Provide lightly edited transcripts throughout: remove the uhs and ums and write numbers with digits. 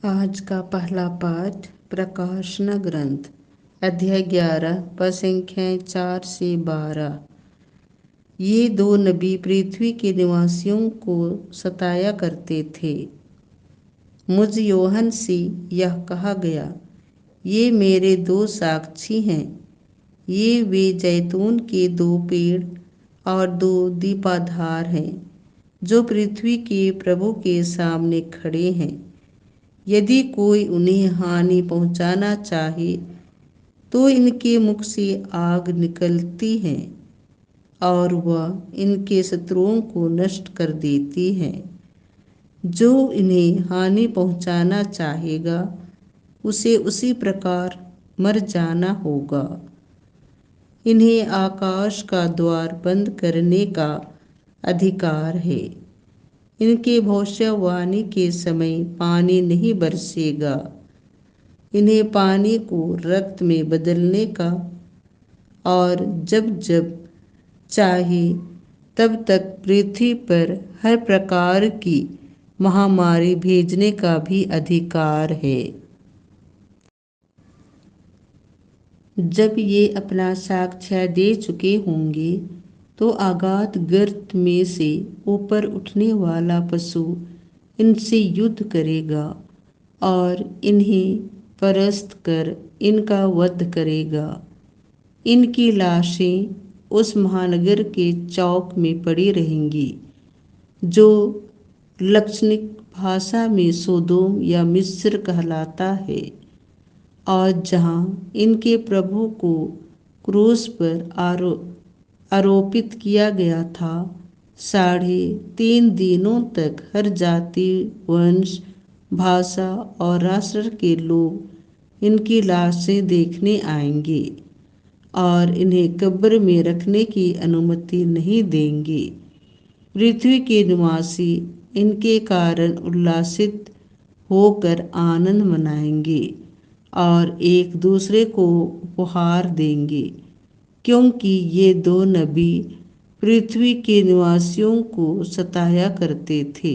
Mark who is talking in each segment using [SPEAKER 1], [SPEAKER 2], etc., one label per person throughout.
[SPEAKER 1] आज का पहला पाठ प्रकाशन ग्रंथ अध्याय 11 पद संख्याएं 4 से 12। ये दो नबी पृथ्वी के निवासियों को सताया करते थे। मुझ योहन से यह कहा गया, ये मेरे दो साक्षी हैं। ये वे जैतून के दो पेड़ और दो दीपाधार हैं, जो पृथ्वी के प्रभु के सामने खड़े हैं। यदि कोई उन्हें हानि पहुंचाना चाहे तो इनके मुख से आग निकलती है और वह इनके शत्रुओं को नष्ट कर देती है। जो इन्हें हानि पहुंचाना चाहेगा उसे उसी प्रकार मर जाना होगा। इन्हें आकाश का द्वार बंद करने का अधिकार है। इनके भविष्यवाणी के समय पानी नहीं बरसेगा। इन्हें पानी को रक्त में बदलने का और जब जब चाहे तब तक पृथ्वी पर हर प्रकार की महामारी भेजने का भी अधिकार है। जब ये अपना साक्ष्य दे चुके होंगे तो अगाध गर्त में से ऊपर उठने वाला पशु इनसे युद्ध करेगा और इन्हें परास्त कर इनका वध करेगा। इनकी लाशें उस महानगर के चौक में पड़ी रहेंगी, जो लक्षणिक भाषा में सोदोम या मिस्र कहलाता है, और जहाँ इनके प्रभु को क्रूस पर आरोपित किया गया था। 3.5 दिनों तक हर जाति, वंश, भाषा और राष्ट्र के लोग इनकी लाशें देखने आएंगे और इन्हें कब्र में रखने की अनुमति नहीं देंगे। पृथ्वी के निवासी इनके कारण उल्लासित होकर आनंद मनाएंगे और एक दूसरे को उपहार देंगे, क्योंकि ये दो नबी पृथ्वी के निवासियों को सताया करते थे।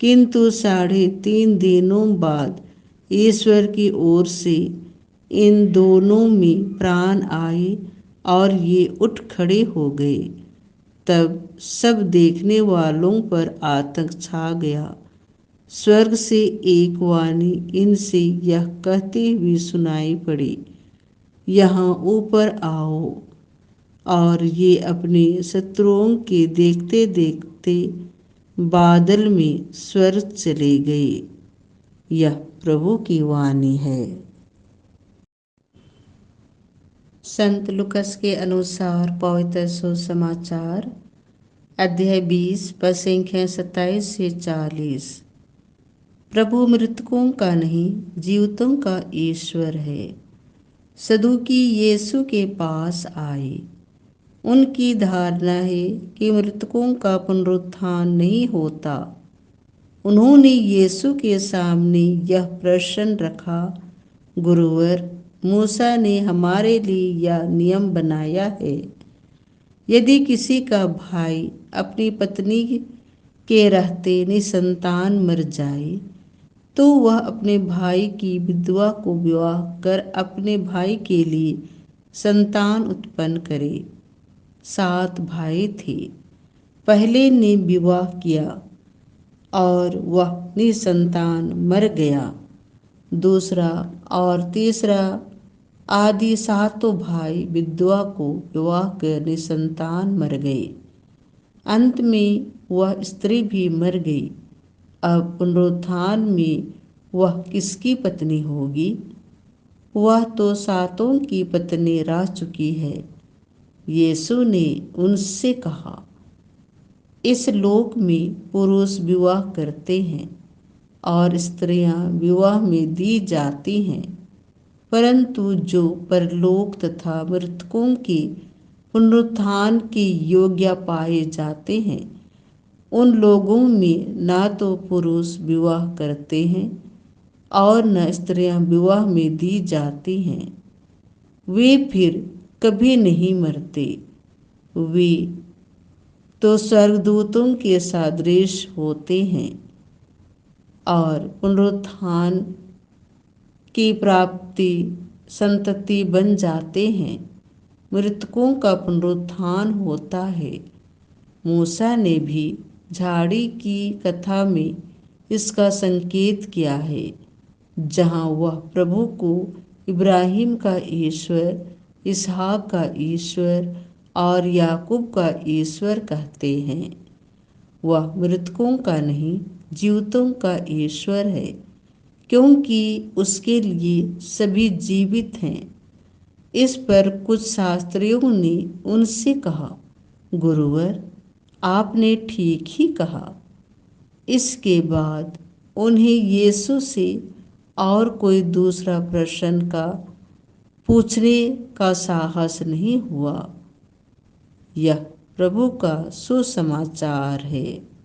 [SPEAKER 1] किंतु 3.5 दिनों बाद ईश्वर की ओर से इन दोनों में प्राण आए और ये उठ खड़े हो गए। तब सब देखने वालों पर आतंक छा गया। स्वर्ग से एक वाणी इनसे यह कहती हुई सुनाई पड़ी, यहाँ ऊपर आओ। और ये अपने शत्रुओं के देखते देखते बादल में स्वर्ग चले गए। यह प्रभु की वाणी है। संत लुकस के अनुसार पवित्र सुसमाचार अध्याय 20 पद संख्या 27 से 40। प्रभु मृतकों का नहीं, जीवितों का ईश्वर है। सदूकी यीशु के पास आए। उनकी धारणा है कि मृतकों का पुनरुत्थान नहीं होता। उन्होंने यीशु के सामने यह प्रश्न रखा, गुरुवर, मूसा ने हमारे लिए यह नियम बनाया है, यदि किसी का भाई अपनी पत्नी के रहते निसंतान मर जाए तो वह अपने भाई की विधवा को विवाह कर अपने भाई के लिए संतान उत्पन्न करे। 7 भाई थे। पहले ने विवाह किया और वह निसंतान मर गया। दूसरा और तीसरा आदि 7 भाई विधवा को विवाह कर निसंतान मर गए। अंत में वह स्त्री भी मर गई। अब पुनरुत्थान में वह किसकी पत्नी होगी? वह तो 7 की पत्नी रह चुकी है। यीशु ने उनसे कहा, इस लोक में पुरुष विवाह करते हैं और स्त्रियां विवाह में दी जाती हैं, परंतु जो परलोक तथा मृतकों के पुनरुत्थान के योग्य पाए जाते हैं, उन लोगों में ना तो पुरुष विवाह करते हैं और न स्त्रियां विवाह में दी जाती हैं। वे फिर कभी नहीं मरते। वे तो स्वर्गदूतों के सदृश होते हैं। और पुनरुत्थान की प्राप्ति संतति बन जाते हैं। मृतकों का पुनरुत्थान होता है। मूसा ने भी झाड़ी की कथा में इसका संकेत किया है, जहाँ वह प्रभु को इब्राहिम का ईश्वर, इसहाक का ईश्वर और याकूब का ईश्वर कहते हैं। वह मृतकों का नहीं, जीवितों का ईश्वर है, क्योंकि उसके लिए सभी जीवित हैं। इस पर कुछ शास्त्रियों ने उनसे कहा, गुरुवर, आपने ठीक ही कहा। इसके बाद उन्हें यीशु से और कोई दूसरा प्रश्न का पूछने का साहस नहीं हुआ। यह प्रभु का सुसमाचार है।